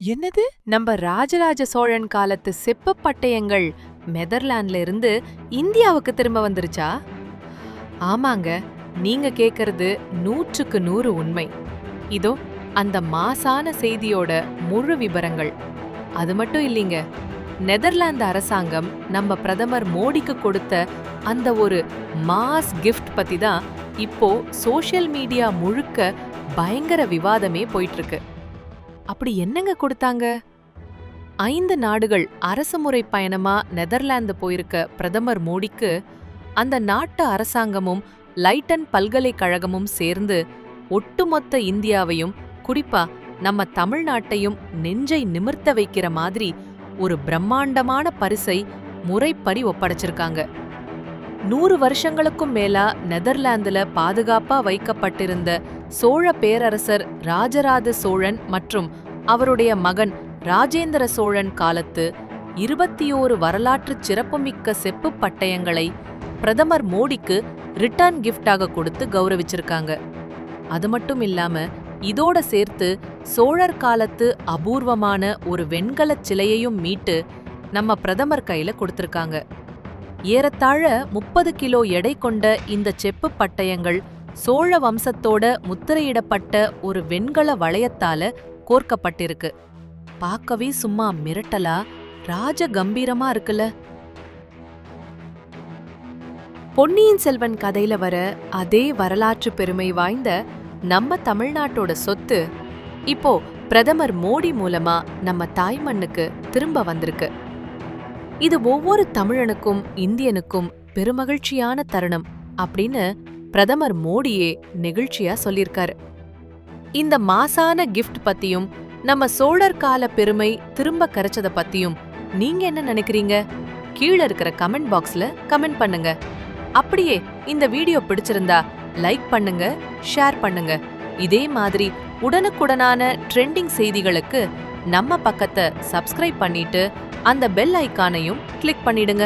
என்னது? நம்ம ராஜராஜ சோழன் காலத்து செப்பு பட்டயங்கள் நெதர்லாந்துல இருந்து இந்தியாவுக்கு திரும்ப வந்துருச்சா? ஆமாங்க, நீங்க கேக்குறது 100க்கு 100 உண்மை. இதோ அந்த மாசான செய்தியோட முழு விபரங்கள். அது மட்டும் இல்லீங்க, நெதர்லாந்து அரசாங்கம் நம்ம பிரதமர் மோடிக்கு கொடுத்த அந்த ஒரு மாஸ் கிஃப்ட் பத்தி தான் இப்போ சோஷியல் மீடியா முழுக்க பயங்கர விவாதமே போயிட்டு இருக்கு. அப்படி என்னங்க கொடுத்தாங்க? 5 நாடுகள் அரசுமுறை பயணமா நெதர்லாந்து போயிருக்க பிரதமர் மோடிக்கு அந்த நாட்டு அரசாங்கமும் லைட்டன் பல்கலைக்கழகமும் சேர்ந்து ஒட்டுமொத்த இந்தியாவையும், குறிப்பா நம்ம தமிழ்நாட்டையும் நெஞ்சை நிமிர்த்த வைக்கிற மாதிரி ஒரு பிரம்மாண்டமான பரிசை முறைப்படி ஒப்படைச்சிருக்காங்க. 100 வருஷங்களுக்கும் மேலா நெதர்லாந்துல பாதுகாப்பா வைக்கப்பட்டிருந்த சோழ பேரரசர் ராஜராஜ சோழன் மற்றும் அவருடைய மகன் ராஜேந்திர சோழன் காலத்து 21 வரலாற்றுச் சிறப்புமிக்க செப்பு பட்டயங்களை பிரதமர் மோடிக்கு ரிட்டர்ன் கிஃப்டாக கொடுத்து கௌரவிச்சிருக்காங்க. அது மட்டும் இல்லாம இதோட சேர்த்து சோழர் காலத்து அபூர்வமான ஒரு வெண்கலச் சிலையையும் மீட்டு நம்ம பிரதமர் கையில கொடுத்திருக்காங்க. ஏறத்தாழ 30 கிலோ எடை கொண்ட இந்த செப்பு பட்டயங்கள் சோழ வம்சத்தோட முத்திரையிடப்பட்ட ஒரு வெண்கல வளையத்தால கோர்க்கப்பட்டிருக்கு. பார்க்கவே சும்மா மிரட்டலா ராஜ கம்பீரமா இருக்குல்ல. பொன்னியின் செல்வன் கதையில வர அதே வரலாற்று பெருமை வாய்ந்த நம்ம தமிழ்நாட்டோட சொத்து இப்போ பிரதமர் மோடி மூலமா நம்ம தாய்மண்ணுக்கு திரும்ப வந்திருக்கு. இது ஒவ்வொரு தமிழனுக்கும் இந்தியனுக்கும் பெருமகிழ்ச்சியான தருணம் அப்படின்னு பிரதமர் மோடியே நெகிழ்ச்சியா சொல்லியிருக்காரு. இந்த மாசான கிஃப்ட் பத்தியும் நம்ம சோழர் கால பெருமை திரும்ப கரைச்சத பத்தியும் நீங்க என்ன நினைக்கிறீங்க? கீழ இருக்கிற கமெண்ட் பாக்ஸ்ல கமெண்ட் பண்ணுங்க. அப்படியே இந்த வீடியோ பிடிச்சிருந்தா லைக் பண்ணுங்க, ஷேர் பண்ணுங்க. இதே மாதிரி உடனுக்குடனான ட்ரெண்டிங் செய்திகளுக்கு நம்ம பக்கத்தை சப்ஸ்கிரைப் பண்ணிட்டு அந்த பெல் ஐகானையும் கிளிக் பண்ணிடுங்க.